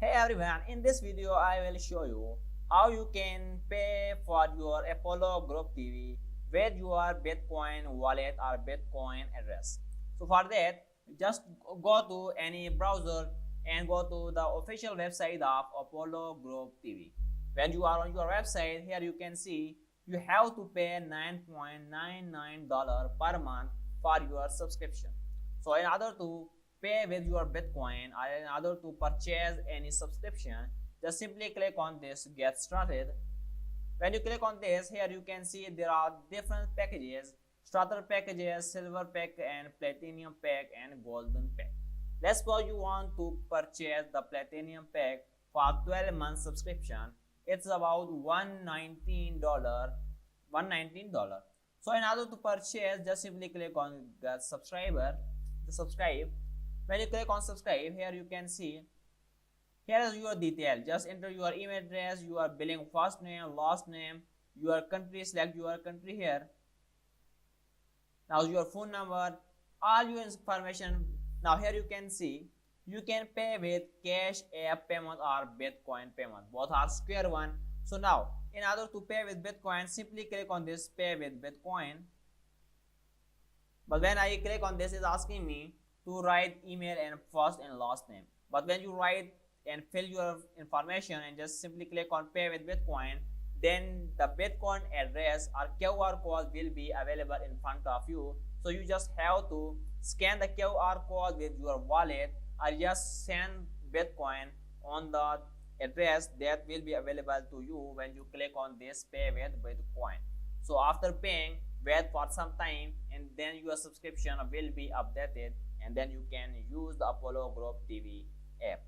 Hey everyone, in this video I will show you how you can pay for your Apollo Group TV with your Bitcoin wallet or Bitcoin address. So for that, just go to any browser and go to the official website of Apollo Group TV. When you are on your website, here you can see you have to pay $9.99 per month for your subscription. So in order to pay with your Bitcoin or in order to purchase any subscription, just simply click on this get started. When you click on this, here you can see there are different packages: starter packages, silver pack and platinum pack and golden pack. Let's suppose you want to purchase the platinum pack for 12 month subscription. It's about $119. So in order to purchase, just simply click on the subscribe. When you click on subscribe, here you can see here is your detail. Just enter your email address, your billing first name, last name, your country, select your country here. Now your phone number, all your information. Now here you can see you can pay with cash app payment or Bitcoin payment. Both are square one. So now in order to pay with Bitcoin, simply click on this pay with Bitcoin. But when I click on this, it's asking me to write email and first and last name. But when you write and fill your information and just simply click on pay with Bitcoin, then the Bitcoin address or QR code will be available in front of you. So you just have to scan the QR code with your wallet or just send Bitcoin on the address that will be available to you when you click on this pay with Bitcoin. So after paying, wait for some time and then your subscription will be updated and then you can use the Apollo Group TV app.